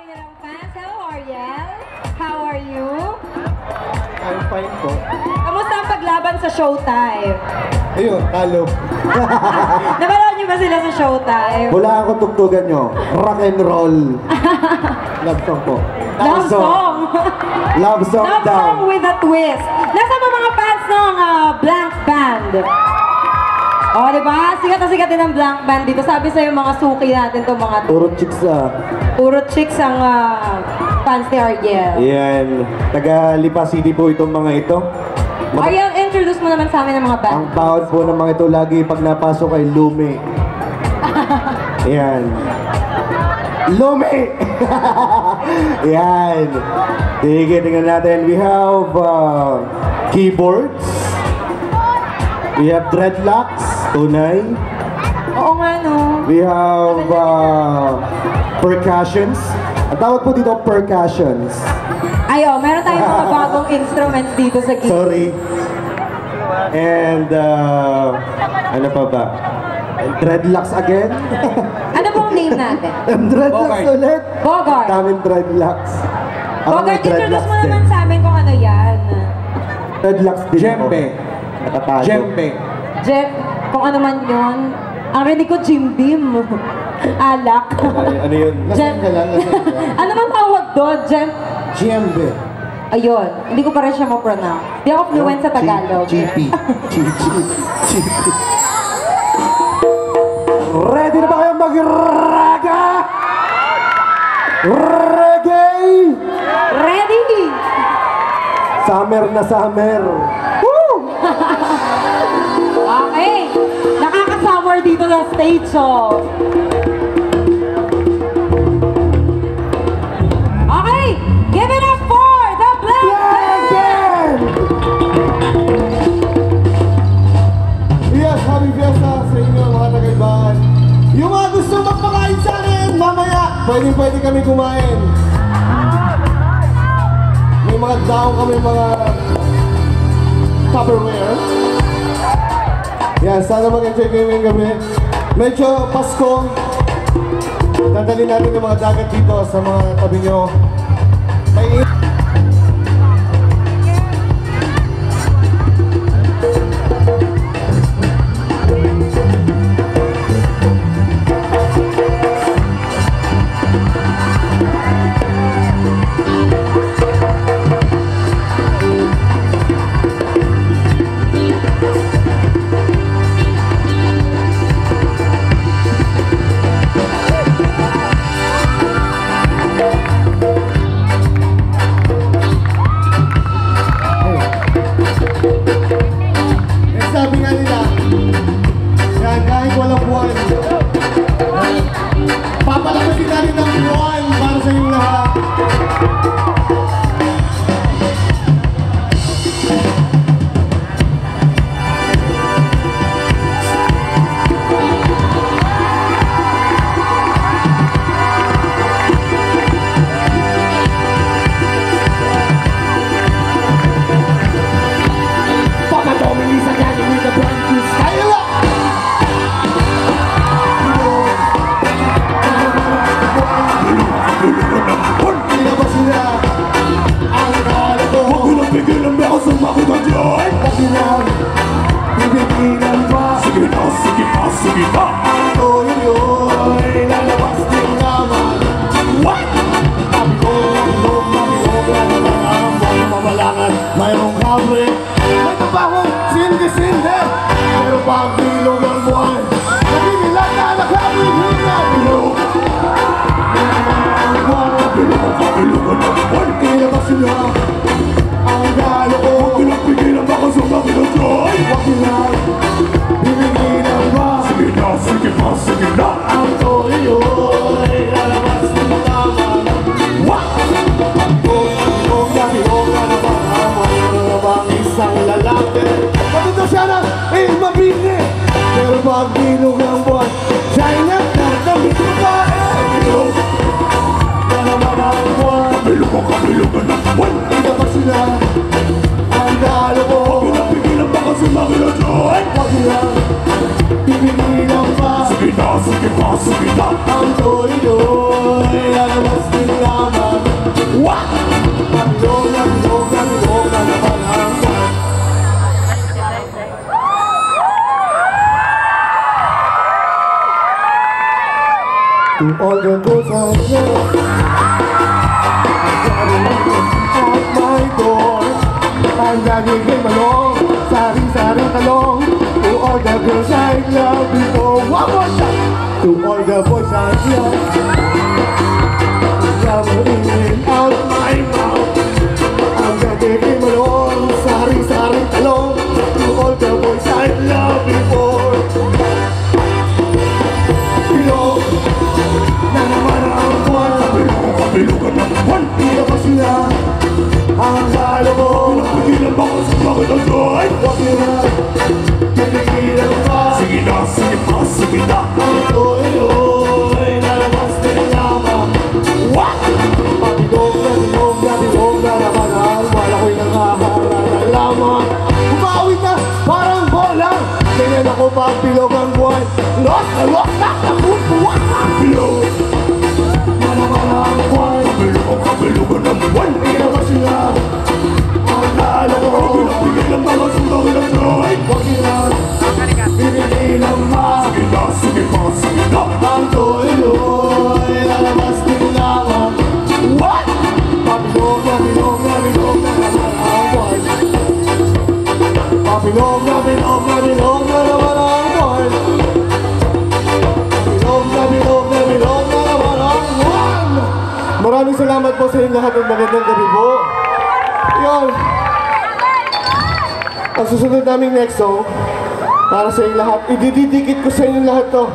kanilang fans. Hello, Ariel. How are you? I'm fine po. Kamusta ang paglaban sa Showtime? Ayun, talo. Napanood niyo ba sila sa Showtime? Wala akong tugtugan nyo. Rock and roll. Love song po. Love song. Love song Love daw. song with a twist. Nasa ba mga fans ng Blank Band? O, diba? Sikat na sikat din ang Blank Band dito. Sabi sa'yo mga suki natin itong mga... Puro chicks Puro chicks ang fans ni Ariel. Yan. Taga Lipa City po itong mga ito. Ariel, introduce mo naman sa amin ang mga band. Ang bawat po ng mga ito lagi pag napasok ay Lume. Yan. Lume! Yan. Sige, tingnan natin. We have keyboards. We have dreadlocks. Tunay. Oo nga, no? We have percussions. Ang tawag po dito percussions. Ayo, meron tayong mga bagong instruments dito sa gig. Sorry. And ano pa ba? Dreadlocks again. Ano pong name natin? Dreadlocks ulit. Bogart. Daming dreadlocks. Ako may Bogart, introduce dreadlocks mo din. naman sa amin kung ano yan. Dreadlocks din Djembe. ako. Nakatago. Djembe. Jeff, kung ano man yun. Ang rinig ko, Jim Beam. Alak. Ano yun? Jem. Ano man tawag doon? Jem. Djembe. Ayun. Hindi ko pa rin siya ma-pronounce. Hindi ako fluent sa Tagalog. GP. Ready na ba kayo mag-raga? Reggae! Ready? Summer na summer. Woo! Okay. Nakaka-summer dito sa stage, so. Okay. Give it up for the Black Band! Yes, happy fiesta sa inyo mga tagaibahan. Yung mga gusto magpakain sa akin, mamaya, pwede kami kumain. May mga daong kami, mga Tupperware. Yan, sana mag-enjoy kayo ngayong gabi. Medyo Pasko. Dadali natin yung mga dagat dito sa mga tabi nyo. May sabi nga nila, yan, kahit walang buwan, papalabasin natin ng buwan para sa inyong lahat. Papa Dominic sa kanya with the brand new style. Hindi ba sila ang kala ko? Huwag ko lang pigilan ba ako sa makita dyan? Huwag nilang pipigilan pa. Sige na, sige na, sige na. Ang toyo yun, lalabas din naman. What? Sabi ko, nabihog na naman ang mamalangan. Mayroong kabre, may tabakong sindi-sindi. Pero pag bilog ang buwan, nagigilan na nakabig na bilog. Hindi ba sila ang galo ko? Huwag ko lang pigilan baka sa makina dyan. Huwag nilang pipigilan ba? Sige na, sige na, sige na. Ang toyo ay lalabas ng naman. What? Huwag na naman ang mayroon na bang isang lalaki. Matuto siya na mabini. Pero pag bilog ang buwan, siya'y nagtatamit ko ba? Bilog na naman ang buwan. Bilugan ng buwan. Hindi ba sila ang galo ko? Huwag ko lang pigilan baka sa makina dyan. Huwag nilang pipigilan pa. Sige na, sige na, sige na. Ang toyo ay lalabas din naman. To all the girls I love, at my door. Ang laging kay malong, sari-saring talong. To all the girls I love before. One more time. To all the boys I love, never in out my mouth. Ang laging kay malong, sari-saring talong. To all the boys I love before. Bilog na naman ang buwan. Kabilugan ng buwan. Hindi ba sila ang lalo mo? Pinapigilan ba ka sa bakit ang joy? Huwag nyo na pinapigilan ba? Sige na, sige pa, sige na. Ang toy-oy, nalabas din lamang. What? Pabilog na, bilog na, bilog na naman ang wala ko'y nanghaharana lamang. Umawit na, parang bola. Ganyan ako pagbilog ang buwan. Los na, napupuwak. Bilog na naman ang buwan. Kabilugan ng buwan. Hindi naman sila ang lalo ko. Pinapigilan ba ka sa bakit ang joy? Huwag nila pinigilan ba? Sige na, sige pa, sige na. Ang toy-oy, lalabas din lamang. What? Pabilog na, bilog na, bilog na naman ang buwan. Pabilog na, bilog na, bilog na naman ang buwan. Bilog na, bilog na, bilog na naman ang buwan. Maraming salamat po sa inyong lahat at magandang gabi po. Yun. Ang susunod naming next song, para sa inyong lahat, idididikit ko sa inyong lahat to.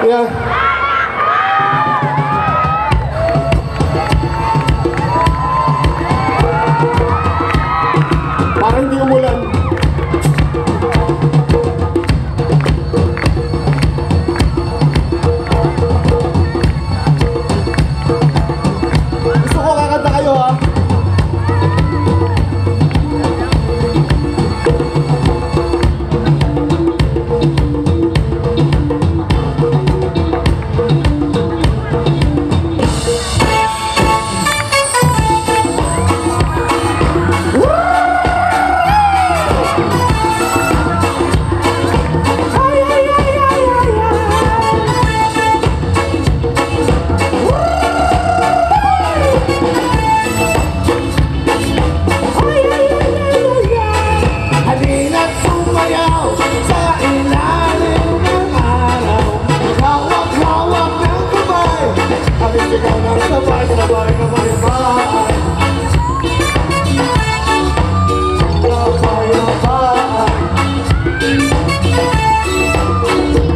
Yan. Para hindi umulan. Gusto ko kakanta kayo ha. Halina't sumayaw sa ilalim ng araw. Hawak-hawak ng kamay. Halin sigaw ng sabay-sabay kabayabaan. Kabayabaan.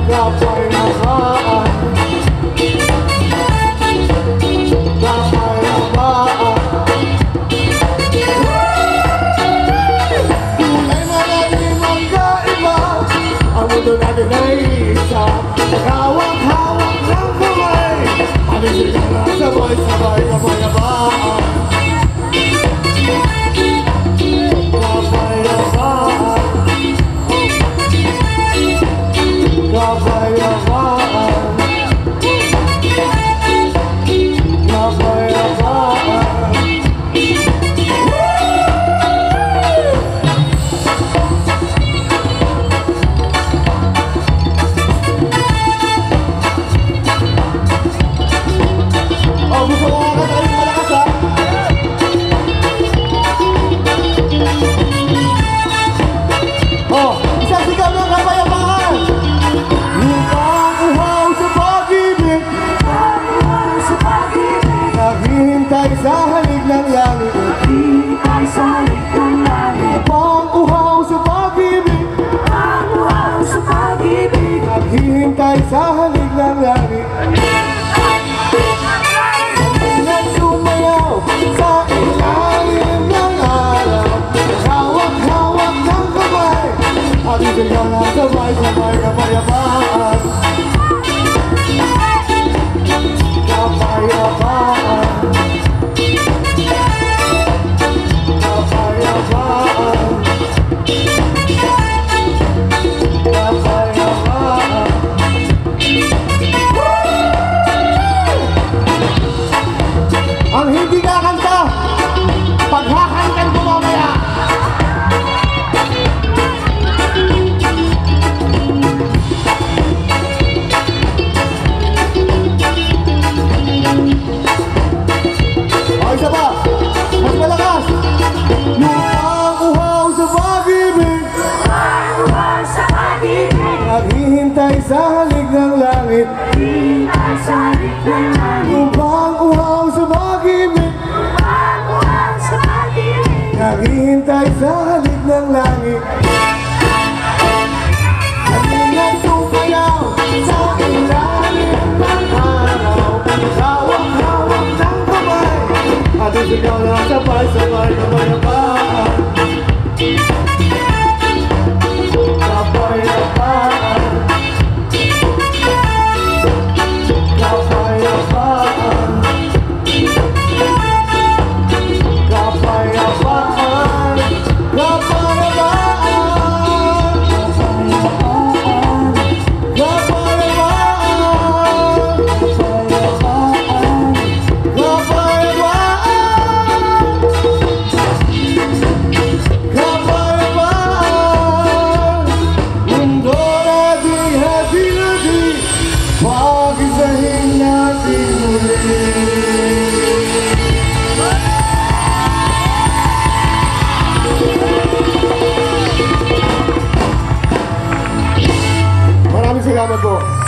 Kabayabaan. Kabayabaan. Tunay na natin magkaiba. Ang mundo natin ay isa. Hawak-hawak ng kamay. Halisigaw na sabay-sabay kabayabaan. Kabayabaan. Kabayabaan. Kabayabaan. Oh, gusto ko nga katayin malakas ha. Oh, isang sigaw ng kapayapaan. Yung pang-uhaw sa pag-ibig, naghihintay sa halig ng langit. Pang-uhaw sa pag-ibig, naghihintay sa halig ng langit. Halina't sumayaw sa ilalim ng araw. Hawak-hawak ng kamay. Halisigaw na sabay-sabay kapayapaan. Kapayapaan. Kapayapaan. Kapayapaan. Ang hindi kakanta, paghakantan ko mamaya. sa halik ng langit. Upang uhaw sa mag-ibig. Naghihintay sa halik ng langit. Halina't sumayaw sa ilalim ng araw. Hawak-hawak ng kamay. At isigaw na sabay-sabay na mayabaan. Kapayapaan. Kapayapaan. Kapayapaan. Pagisahin natin muli. Maraming salamat po.